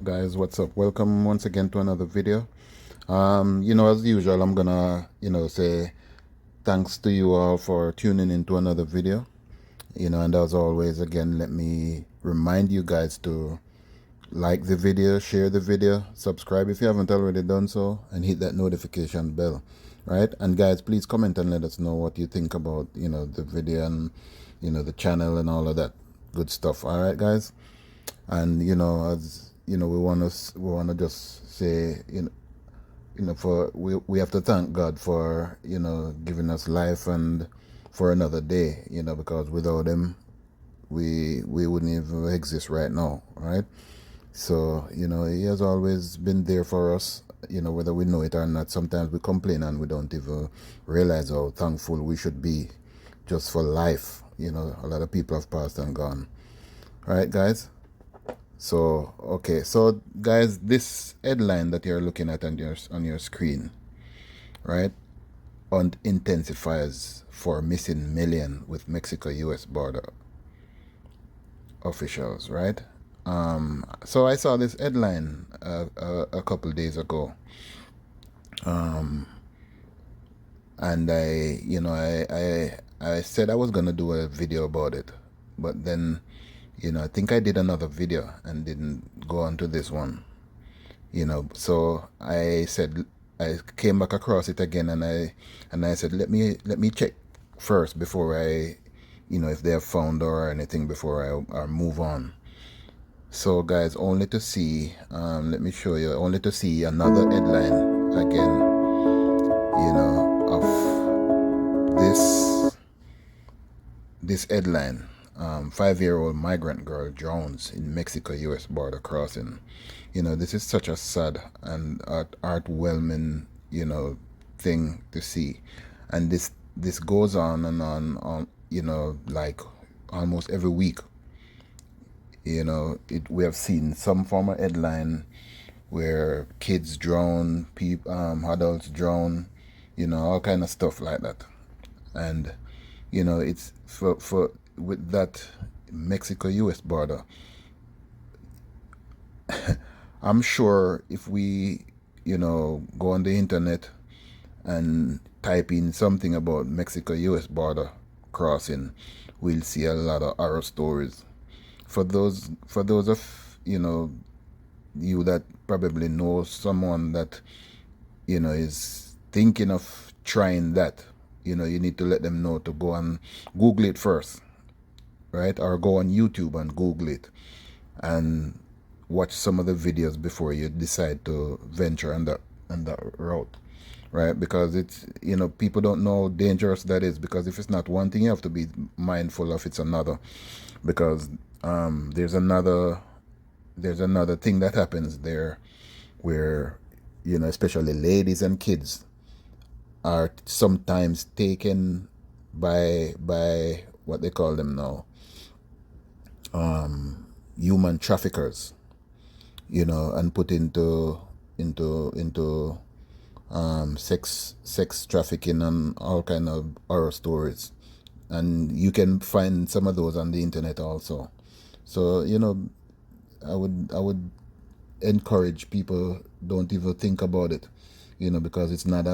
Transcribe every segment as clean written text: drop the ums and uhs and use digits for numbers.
Guys, what's up? Welcome once again to another video. As usual, I'm gonna, say thanks to you all for tuning into another video. And as always, again, let me remind you guys to like the video, share the video, subscribe if you haven't already done so, and hit that notification bell, right? And guys, please comment and let us know what you think about, the video and, the channel and all of that good stuff. All right, guys? And as we want to just say, for we have to thank God for giving us life and for another day, because without him we wouldn't even exist right now, right? So he has always been there for us, whether we know it or not. Sometimes we complain and we don't even realize how thankful we should be just for life. A lot of people have passed and gone, right, guys? So okay, so guys, this headline that you're looking at on your screen, right? On intensifies for missing million with Mexico-U.S. border officials, right? So I saw this headline a couple days ago, and I said I was gonna do a video about it, but then I think I did another video and didn't go on to this one. So I said I came back across it again, and I said let me check first before I if they have found or anything before I move on. So guys, only to see let me show you, only to see another headline again, of this headline. 5-year-old migrant girl drowns in Mexico-U.S. border crossing. This is such a sad and heartwarming, thing to see, and this goes on and on, like almost every week. We have seen some form of headline where kids drown, adults drown, all kind of stuff like that, and it's for with that Mexico-U.S. border. I'm sure if we, go on the internet and type in something about Mexico-U.S. border crossing, we'll see a lot of horror stories. For those of you that probably know someone that is thinking of trying that, you need to let them know to go and Google it first, right? Or go on YouTube and Google it and watch some of the videos before you decide to venture on that route, right? Because it's people don't know how dangerous that is, because if it's not one thing you have to be mindful of, it's another, because there's another thing that happens there where especially ladies and kids are sometimes taken by what they call them now, human traffickers, and put into sex trafficking and all kind of horror stories, and you can find some of those on the internet also. So I would encourage people, don't even think about it, because it's not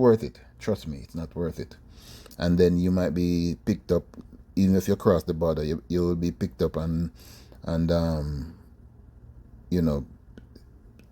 worth it. Trust me, it's not worth it. And then you might be picked up, even if you cross the border, you will be picked up and you know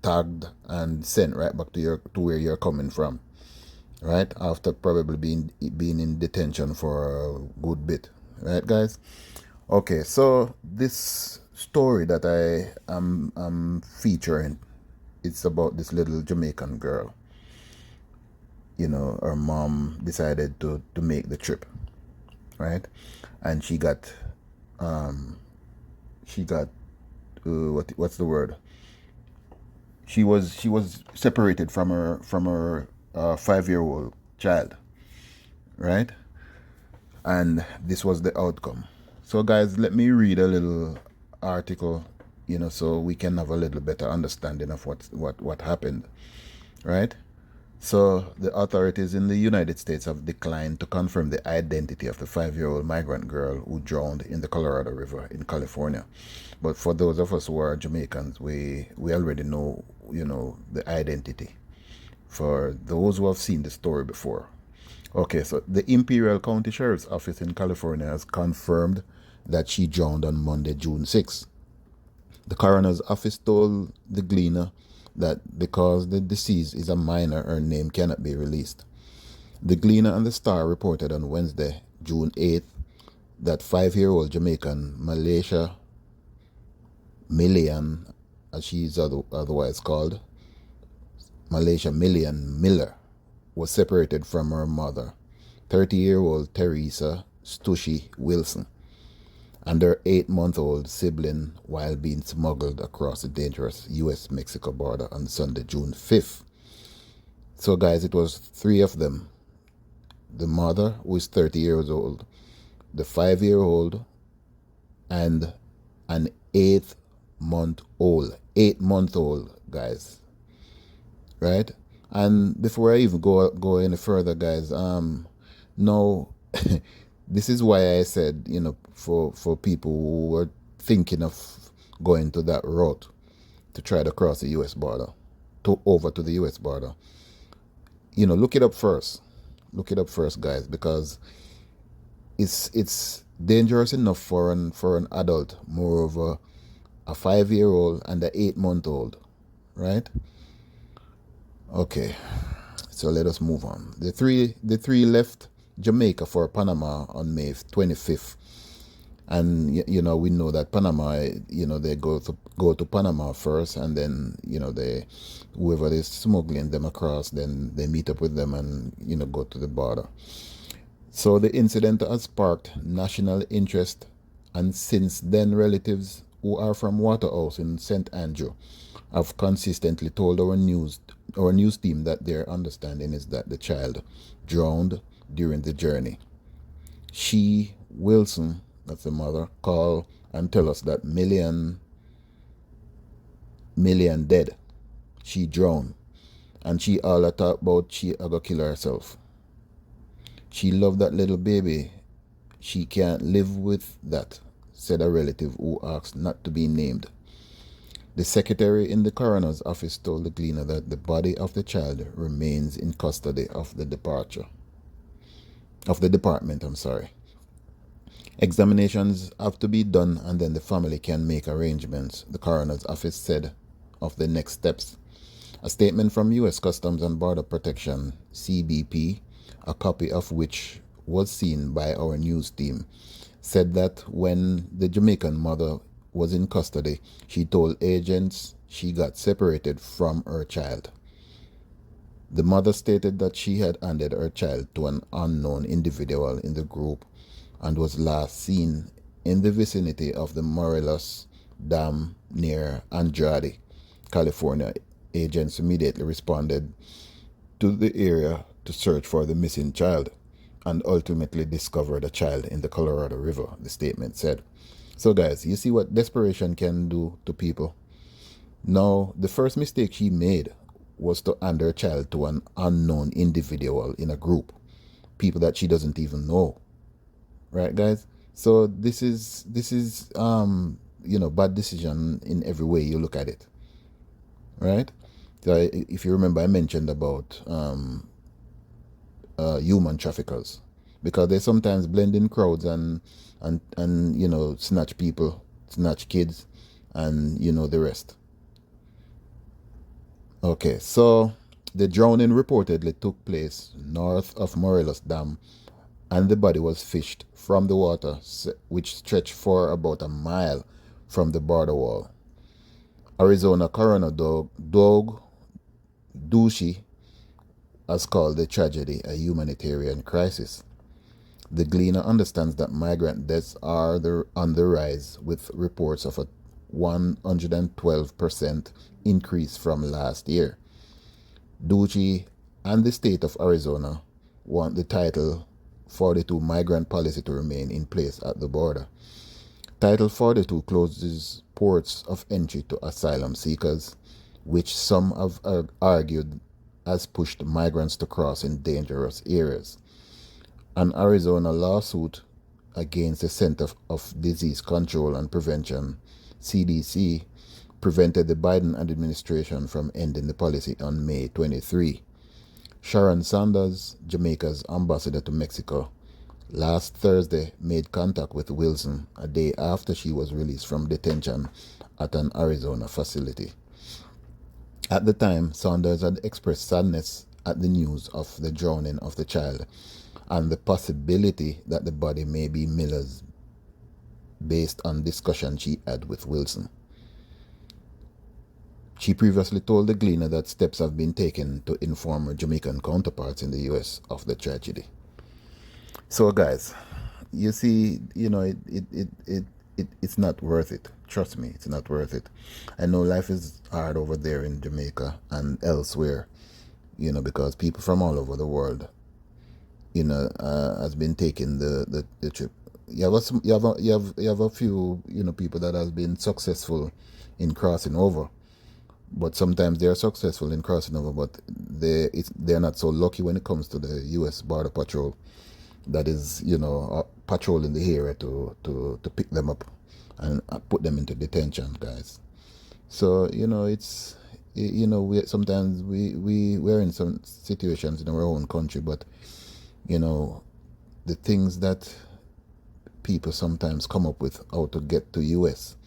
tagged and sent right back to where you're coming from, right? After probably being in detention for a good bit, right, guys? Okay, so this story that I'm featuring, it's about this little Jamaican girl. Her mom decided to make the trip, right? And she got what's the word? She was separated from her 5-year-old child, right? And this was the outcome. So guys, let me read a little article, so we can have a little better understanding of what happened, right? So the authorities in the United States have declined to confirm the identity of the 5-year-old migrant girl who drowned in the Colorado River in California. But for those of us who are Jamaicans, we already know, the identity. For those who have seen the story before. Okay, so the Imperial County Sheriff's Office in California has confirmed that she drowned on Monday, June 6th. The coroner's office told the Gleaner that because the deceased is a minor, her name cannot be released. The Gleaner and the Star reported on Wednesday, June 8th, that 5-year-old Jamaican Malaysia Millian, as she is otherwise called, Malaysia Millian Miller, was separated from her mother, 30-year-old Teresa Stushi Wilson, and her 8-month-old sibling while being smuggled across the dangerous U.S.-Mexico border on Sunday, June 5th. So, guys, it was 3 of them. The mother, who is 30 years old, the 5-year-old, and an 8-month-old. 8-month-old, guys. Right? And before I even go any further, guys, no, this is why I said, for people who were thinking of going to that route to try to cross the U.S. border, over to the U.S. border, look it up first. Look it up first, guys, because it's dangerous enough for an adult, moreover, a 5-year-old and an 8-month-old, right? Okay, so let us move on. The three left Jamaica for Panama on May 25th, and we know that Panama, they go to Panama first, and then whoever is smuggling them across, then they meet up with them and go to the border. So the incident has sparked national interest, and since then relatives who are from Waterhouse in St. Andrew have consistently told our news team that their understanding is that the child drowned during the journey. She, Wilson, that's the mother, call and tell us that Millian dead. She drowned. And she all talk about she gonna kill herself. She loved that little baby. She can't live with that, said a relative who asked not to be named. The secretary in the coroner's office told the Gleaner that the body of the child remains in custody of the department. Examinations have to be done and then the family can make arrangements, the coroner's office said of the next steps. A statement from U.S. Customs and Border Protection, CBP, a copy of which was seen by our news team, said that when the Jamaican mother was in custody, she told agents she got separated from her child. The mother stated that she had handed her child to an unknown individual in the group and was last seen in the vicinity of the Morelos Dam near Andrade, California. Agents immediately responded to the area to search for the missing child and ultimately discovered a child in the Colorado River, the statement said. So, guys, you see what desperation can do to people? Now, the first mistake she made was to hand her child to an unknown individual in a group, people that she doesn't even know. Right, guys? So this is bad decision in every way you look at it. Right? So if you remember, I mentioned about human traffickers, because they sometimes blend in crowds and snatch people, snatch kids, and the rest. Okay, so the drowning reportedly took place north of Morelos Dam, and the body was fished from the water, which stretched for about a mile from the border wall. Arizona coroner Doug Ducey has called the tragedy a humanitarian crisis. The Gleaner understands that migrant deaths are on the rise, with reports of a 112% increase from last year. Ducey and the state of Arizona want the Title 42 migrant policy to remain in place at the border. Title 42 closes ports of entry to asylum seekers, which some have argued has pushed migrants to cross in dangerous areas. An Arizona lawsuit against the Center of Disease Control and Prevention, CDC, prevented the Biden administration from ending the policy on May 23. Sharon Sanders, Jamaica's ambassador to Mexico, last Thursday made contact with Wilson a day after she was released from detention at an Arizona facility. At the time, Sanders had expressed sadness at the news of the drowning of the child and the possibility that the body may be Miller's based on discussion she had with Wilson. She previously told the Gleaner that steps have been taken to inform her Jamaican counterparts in the US of the tragedy. So guys, you see, it's not worth it. Trust me, it's not worth it. I know life is hard over there in Jamaica and elsewhere, because people from all over the world, has been taking the trip. You have a few, people that has been successful in crossing over. But sometimes they are successful in crossing over, but they're not so lucky when it comes to the U.S. Border Patrol that is, patrolling the area to pick them up and put them into detention, guys. So, it's, sometimes we're in some situations in our own country, but, the things that people sometimes come up with how to get to U.S.,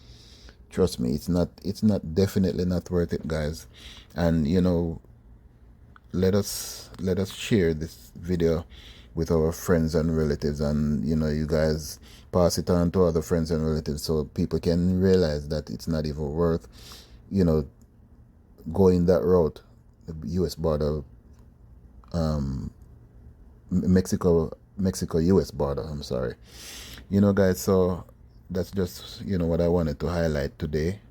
trust me, it's not definitely not worth it, guys. And let us share this video with our friends and relatives, and you guys pass it on to other friends and relatives so people can realize that it's not even worth going that route, the US border, Mexico US border, I'm sorry. Guys, so that's just what I wanted to highlight today,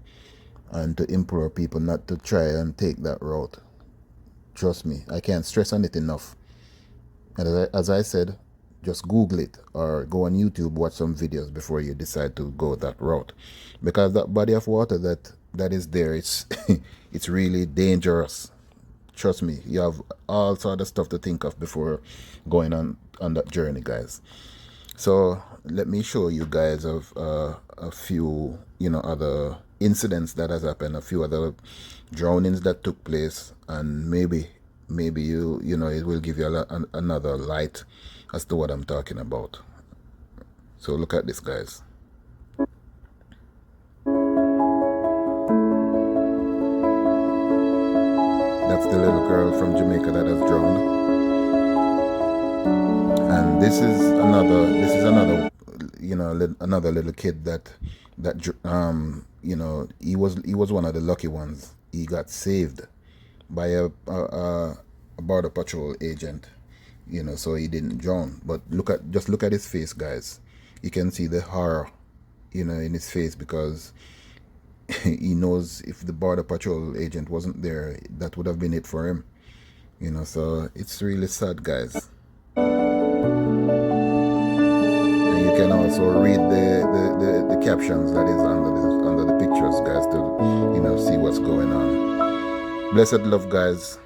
and to implore people not to try and take that route. Trust me, I can't stress on it enough. And as I said, just Google it or go on YouTube, watch some videos before you decide to go that route, because that body of water that is there, it's it's really dangerous. Trust me, you have all sort of stuff to think of before going on that journey, guys. So let me show you guys of a few other incidents that has happened, a few other drownings that took place, and maybe it will give you another light as to what I'm talking about. So look at this, guys. That's the little girl from Jamaica that has drowned. And this is another another little kid that he was one of the lucky ones. He got saved by a border patrol agent, so he didn't drown. But just look at his face, guys. You can see the horror in his face, because he knows if the border patrol agent wasn't there, that would have been it for him. So it's really sad, guys. And you can also read the captions that is under the pictures, guys, to see what's going on. Blessed love, guys.